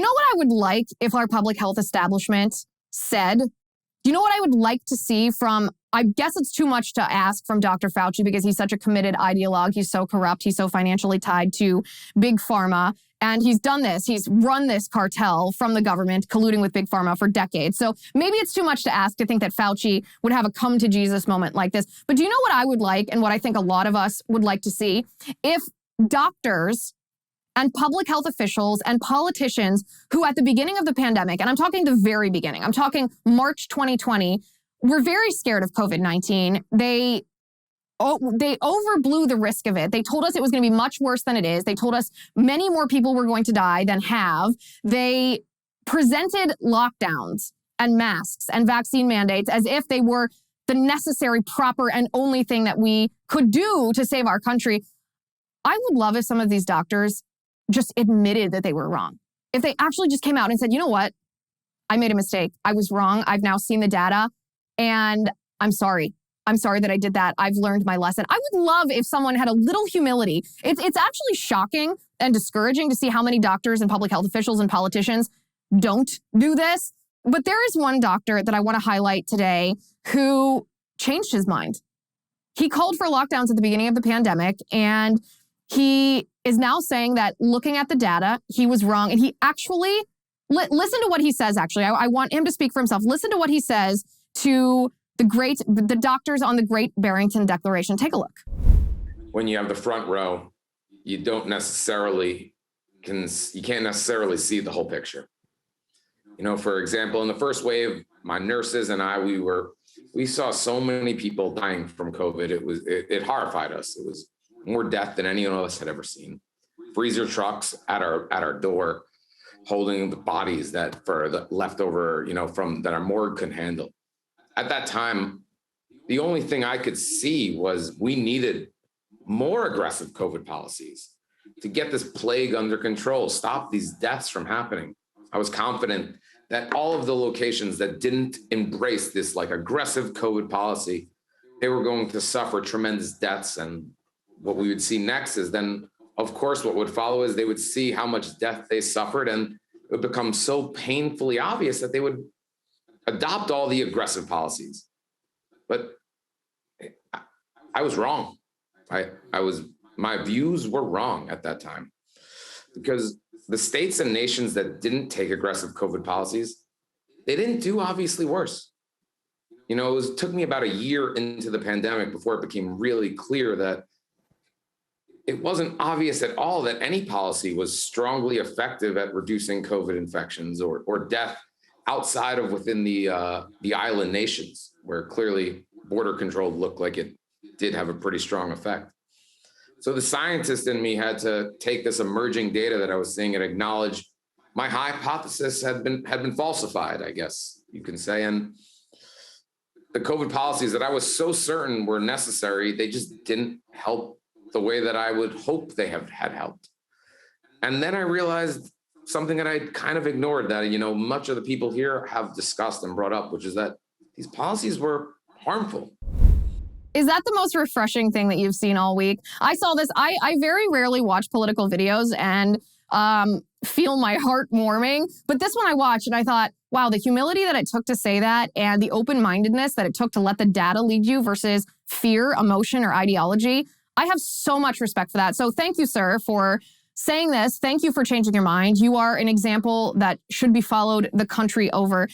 know what I would like if our public health establishment said? Do you know what I would like to see from, I guess it's too much to ask from Dr. Fauci because he's such a committed ideologue. He's so corrupt. He's so financially tied to big pharma. And he's done this. He's run this cartel from the government, colluding with big pharma for decades. So maybe it's too much to ask to think that Fauci would have a come to Jesus moment like this. But do you know what I would like, and what I think a lot of us would like to see? If doctors and public health officials and politicians who at the beginning of the pandemic, and I'm talking the very beginning, I'm talking March 2020, were very scared of COVID-19. They overblew the risk of it. They told us it was going to be much worse than it is. They told us many more people were going to die than have. They presented lockdowns and masks and vaccine mandates as if they were the necessary, proper, and only thing that we could do to save our country. I would love if some of these doctors just admitted that they were wrong. If they actually just came out and said, you know what? I made a mistake. I was wrong. I've now seen the data and I'm sorry. I'm sorry that I did that. I've learned my lesson. I would love if someone had a little humility. It's actually shocking and discouraging to see how many doctors and public health officials and politicians don't do this. But there is one doctor that I want to highlight today who changed his mind. He called for lockdowns at the beginning of the pandemic, and he is now saying that looking at the data, he was wrong. And he actually, listen to what he says, actually. I want him to speak for himself. Listen to what he says to the doctors on the Great Barrington Declaration. Take a look. When you have the front row, you can't necessarily see the whole picture. You know, for example, in the first wave, my nurses and I, we saw so many people dying from COVID. It horrified us. It was more death than any of us had ever seen. Freezer trucks at our door, holding the bodies that for the leftover, from that our morgue couldn't handle. At that time, the only thing I could see was we needed more aggressive COVID policies to get this plague under control, stop these deaths from happening. I was confident that all of the locations that didn't embrace this aggressive COVID policy, they were going to suffer tremendous deaths. And what we would see next is then, of course, what would follow is they would see how much death they suffered, and it would become so painfully obvious that they would adopt all the aggressive policies. But I was wrong. My views were wrong at that time, because the states and nations that didn't take aggressive COVID policies, they didn't do obviously worse. It took me about a year into the pandemic before it became really clear that it wasn't obvious at all that any policy was strongly effective at reducing COVID infections or death outside of within the island nations, where clearly border control looked like it did have a pretty strong effect. So the scientist in me had to take this emerging data that I was seeing and acknowledge my hypothesis had been falsified, I guess you can say. And the COVID policies that I was so certain were necessary, they just didn't help the way that I would hope they had helped. And then I realized something that I kind of ignored, that, much of the people here have discussed and brought up, which is that these policies were harmful. Is that the most refreshing thing that you've seen all week? I saw this. I very rarely watch political videos and feel my heart warming. But this one I watched and I thought, wow, the humility that it took to say that and the open-mindedness that it took to let the data lead you versus fear, emotion, or ideology. I have so much respect for that. So thank you, sir, for saying this. Thank you for changing your mind. You are an example that should be followed the country over.